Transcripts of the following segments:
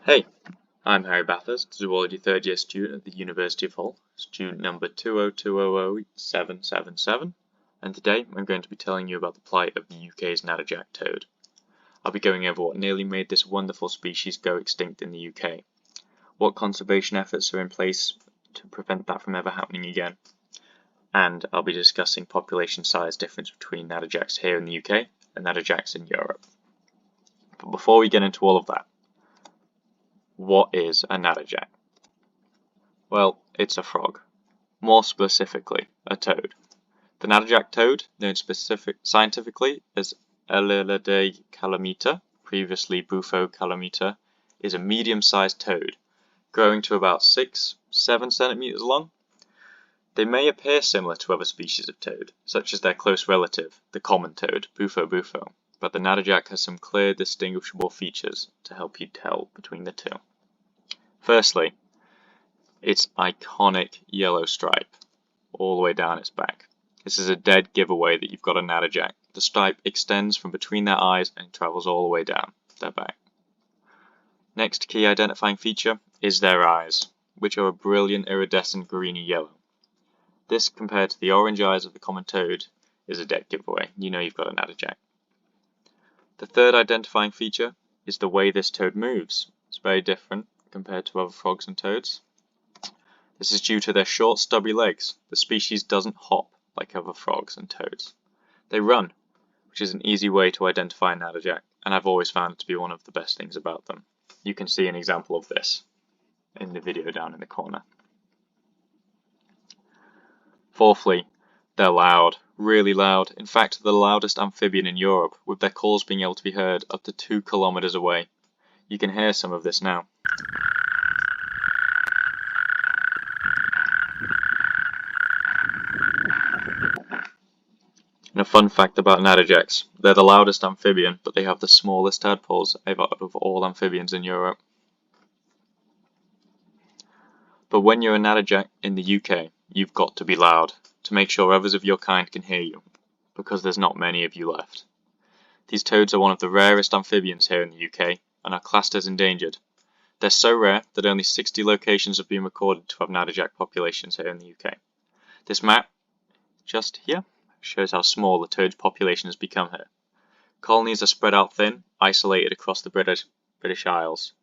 Hey, I'm Harry Bathurst, Zoology 3rd year student at the University of Hull, student number 202000777, and today I'm going to be telling you about the plight of the UK's Natterjack toad. I'll be going over what nearly made this wonderful species go extinct in the UK, what conservation efforts are in place to prevent that from ever happening again, and I'll be discussing population size difference between Natterjacks here in the UK and Natterjacks in Europe. But before we get into all of that, what is a Natterjack? Well, it's a frog. More specifically, a toad. The Natterjack toad, known scientifically as Elilidae calamita, previously Bufo calamita, is a medium-sized toad, growing to about 6-7 centimeters long. They may appear similar to other species of toad, such as their close relative, the common toad, Bufo bufo, but the Natterjack has some clear distinguishable features to help you tell between the two. Firstly, its iconic yellow stripe all the way down its back. This is a dead giveaway that you've got a Natterjack. The stripe extends from between their eyes and travels all the way down their back. Next key identifying feature is their eyes, which are a brilliant iridescent greeny yellow. This, compared to the orange eyes of the common toad, is a dead giveaway. You know you've got a Natterjack. The third identifying feature is the way this toad moves. It's very different compared to other frogs and toads. This is due to their short stubby legs. The species doesn't hop like other frogs and toads. They run, which is an easy way to identify a Natterjack, and I've always found it to be one of the best things about them. You can see an example of this in the video down in the corner. Fourthly, they're loud, really loud. In fact, they're the loudest amphibian in Europe, with their calls being able to be heard up to 2 kilometers away. You can hear some of this now. And a fun fact about Natterjacks, they're the loudest amphibian, but they have the smallest tadpoles out of all amphibians in Europe. But when you're a Natterjack in the UK, you've got to be loud, to make sure others of your kind can hear you, because there's not many of you left. These toads are one of the rarest amphibians here in the UK, and are classed as endangered. They're so rare that only 60 locations have been recorded to have Natterjack populations here in the UK. This map, just here, shows how small the toad's population has become here. Colonies are spread out thin, isolated across the British Isles.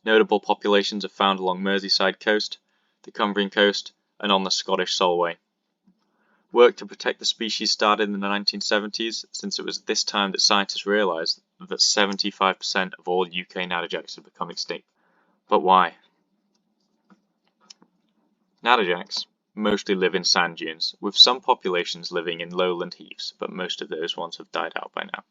Notable populations are found along Merseyside coast, the Cumbrian coast, and on the Scottish Solway. Work to protect the species started in the 1970s, since it was this time that scientists realised that 75% of all UK Natterjacks had become extinct. But why? Natterjacks mostly live in sand dunes, with some populations living in lowland heaths, but most of those ones have died out by now.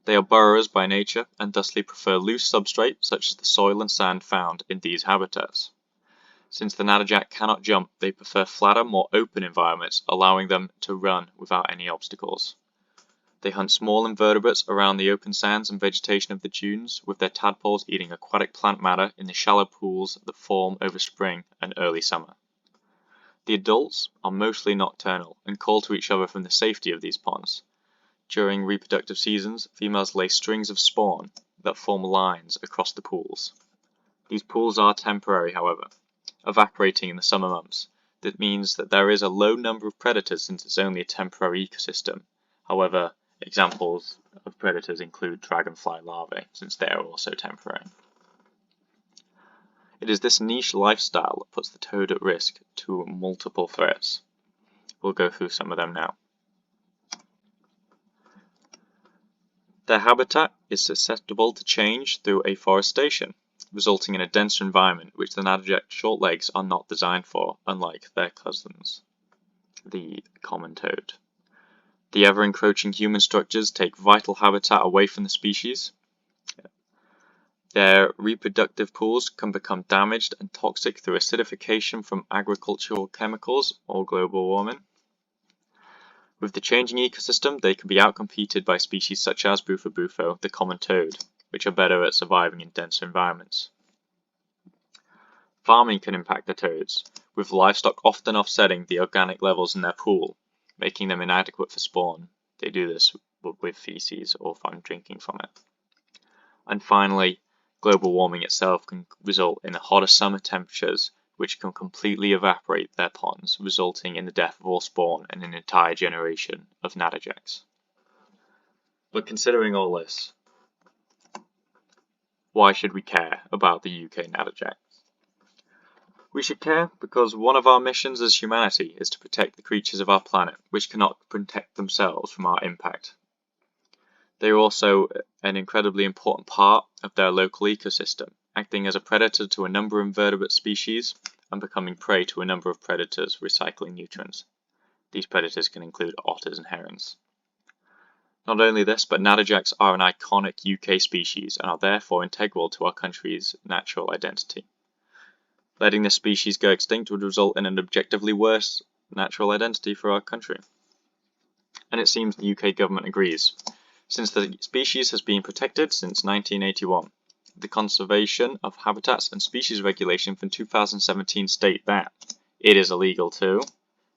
They are burrowers by nature, and thusly prefer loose substrate such as the soil and sand found in these habitats. Since the Natterjack cannot jump, they prefer flatter, more open environments, allowing them to run without any obstacles. They hunt small invertebrates around the open sands and vegetation of the dunes, with their tadpoles eating aquatic plant matter in the shallow pools that form over spring and early summer. The adults are mostly nocturnal and call to each other from the safety of these ponds. During reproductive seasons, females lay strings of spawn that form lines across the pools. These pools are temporary, however, evaporating in the summer months. That means that there is a low number of predators since it's only a temporary ecosystem. However, examples of predators include dragonfly larvae, since they are also temporary. It is this niche lifestyle that puts the toad at risk to multiple threats. We'll go through some of them now. Their habitat is susceptible to change through afforestation, resulting in a denser environment which the Natterjack's short legs are not designed for, unlike their cousins, the common toad. The ever-encroaching human structures take vital habitat away from the species. Their reproductive pools can become damaged and toxic through acidification from agricultural chemicals or global warming. With the changing ecosystem, they can be outcompeted by species such as Bufo bufo, the common toad, which are better at surviving in denser environments. Farming can impact the toads, with livestock often offsetting the organic levels in their pool, making them inadequate for spawn. They do this with feces or from drinking from it. And finally, Global warming itself can result in hotter summer temperatures, which can completely evaporate their ponds, resulting in the death of all spawn and an entire generation of natterjacks. But considering all this, why should we care about the UK natterjack? We should care because one of our missions as humanity is to protect the creatures of our planet, which cannot protect themselves from our impact. They are also an incredibly important part of their local ecosystem, acting as a predator to a number of invertebrate species and becoming prey to a number of predators recycling nutrients. These predators can include otters and herons. Not only this, but natterjacks are an iconic UK species and are therefore integral to our country's natural identity. Letting this species go extinct would result in an objectively worse natural identity for our country. And it seems the UK government agrees, since the species has been protected since 1981. The Conservation of Habitats and Species Regulation from 2017 state that it is illegal to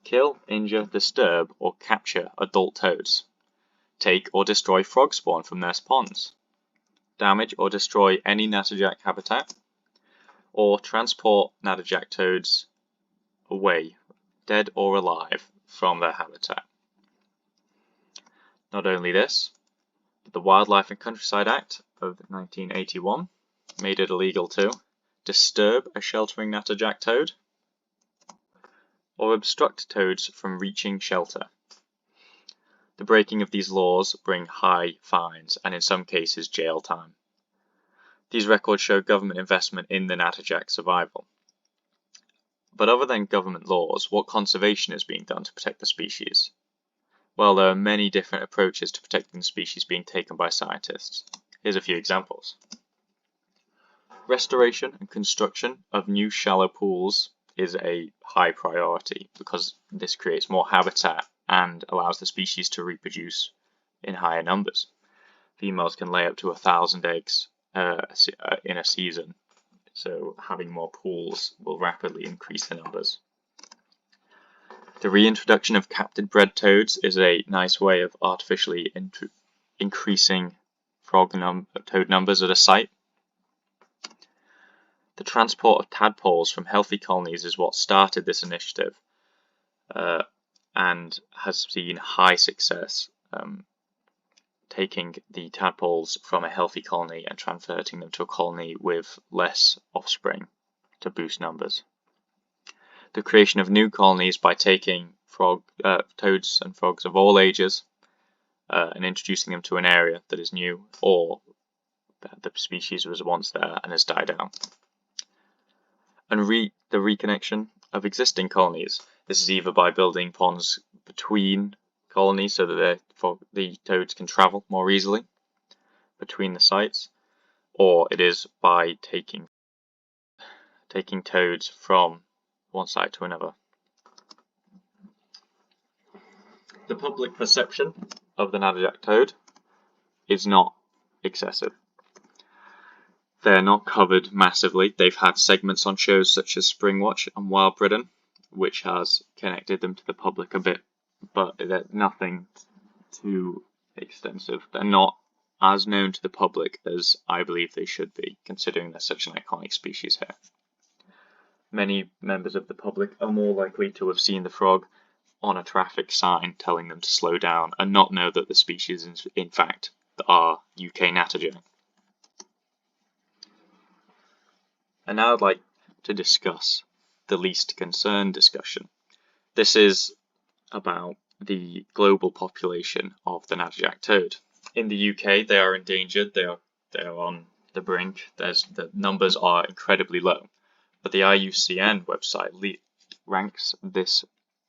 kill, injure, disturb, or capture adult toads, take or destroy frog spawn from their ponds, damage or destroy any natterjack habitat, or transport natterjack toads away, dead or alive, from their habitat. Not only this, but the Wildlife and Countryside Act of 1981 made it illegal to disturb a sheltering natterjack toad or obstruct toads from reaching shelter. The breaking of these laws bring high fines and in some cases jail time. These records show government investment in the natterjack survival. But other than government laws, what conservation is being done to protect the species? Well, there are many different approaches to protecting the species being taken by scientists. Here's a few examples. Restoration and construction of new shallow pools is a high priority because this creates more habitat and allows the species to reproduce in higher numbers. Females can lay up to 1,000 eggs in a season, so having more pools will rapidly increase the numbers. The reintroduction of captive bred toads is a nice way of artificially increasing toad numbers at a site. The transport of tadpoles from healthy colonies is what started this initiative and has seen high success, taking the tadpoles from a healthy colony and converting them to a colony with less offspring to boost numbers. The creation of new colonies by taking toads and frogs of all ages and introducing them to an area that is new or that the species was once there and has died out. And the reconnection of existing colonies. This is either by building ponds between colonies so that the toads can travel more easily between the sites, or it is by taking toads from one site to another. The public perception of the natterjack toad is not excessive. They're not covered massively. They've had segments on shows such as Springwatch and Wild Britain, which has connected them to the public a bit, but they're nothing too extensive. They're not as known to the public as I believe they should be, considering they're such an iconic species here. Many members of the public are more likely to have seen the frog on a traffic sign telling them to slow down and not know that the species is in fact are UK natterjack. And now I'd like to discuss the least concern discussion. This is about the global population of the natterjack toad. In the UK, they are endangered. They are on the brink. The numbers are incredibly low, but the IUCN website ranks this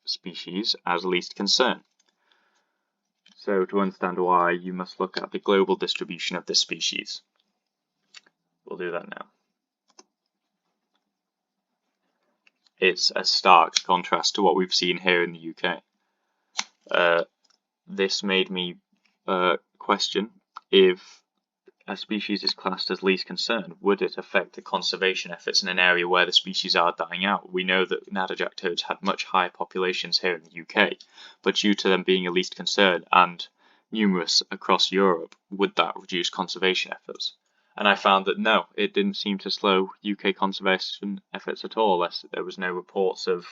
species as least concern. So to understand why, you must look at the global distribution of this species. We'll do that now. It's a stark contrast to what we've seen here in the UK. This made me question if a species is classed as least concern, would it affect the conservation efforts in an area where the species are dying out? We know that natterjack toads had much higher populations here in the UK, but due to them being a least concern and numerous across Europe, would that reduce conservation efforts? And I found that no, it didn't seem to slow UK conservation efforts at all. There was no reports of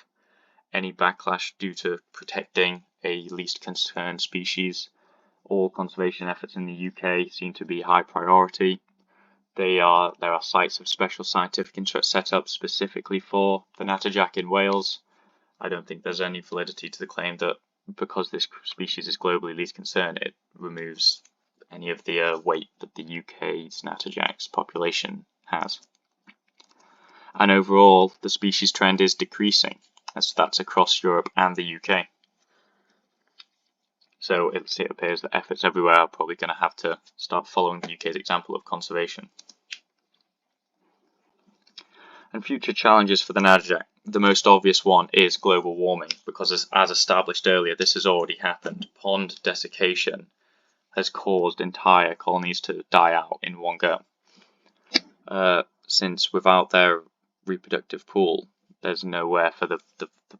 any backlash due to protecting a least concerned species. All conservation efforts in the UK seem to be high priority. There are sites of special scientific interest set up specifically for the Natterjack in Wales. I don't think there's any validity to the claim that because this species is globally least concerned, it removes any of the weight that the UK's Natterjack's population has. And overall, the species trend is decreasing, as that's across Europe and the UK. So it appears that efforts everywhere are probably going to have to start following the UK's example of conservation. And future challenges for the Natterjack. The most obvious one is global warming, because as established earlier, this has already happened. Pond desiccation has caused entire colonies to die out in one go. Since without their reproductive pool, there's nowhere for the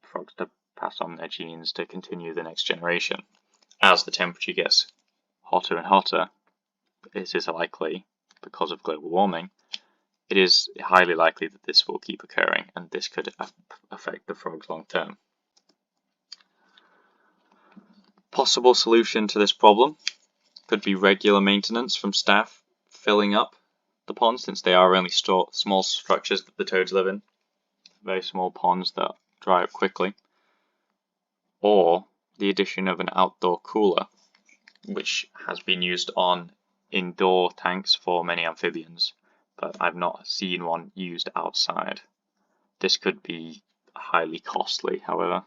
frogs to pass on their genes to continue the next generation. As the temperature gets hotter and hotter, it is likely, because of global warming, it is highly likely that this will keep occurring, and this could affect the frogs long term. Possible solution to this problem could be regular maintenance from staff filling up the ponds, since they are only small structures that the toads live in, very small ponds that dry up quickly, or the addition of an outdoor cooler, which has been used on indoor tanks for many amphibians, but I've not seen one used outside. This could be highly costly, however.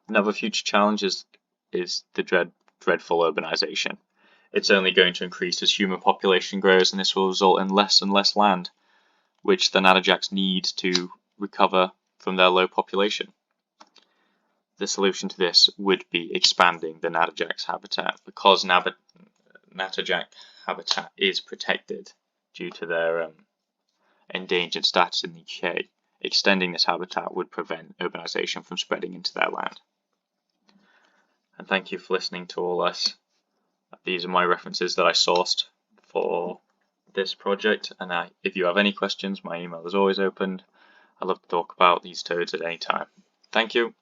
Another future challenge is the dreadful urbanization. It's only going to increase as human population grows, and this will result in less and less land, which the Natterjacks need to recover from their low population. The solution to this would be expanding the Natterjack's habitat, because Natterjack habitat is protected due to their endangered status in the UK. Extending this habitat would prevent urbanization from spreading into their land. And thank you for listening to all this. These are my references that I sourced for this project, and if you have any questions, my email is always open. I love to talk about these toads at any time. Thank you.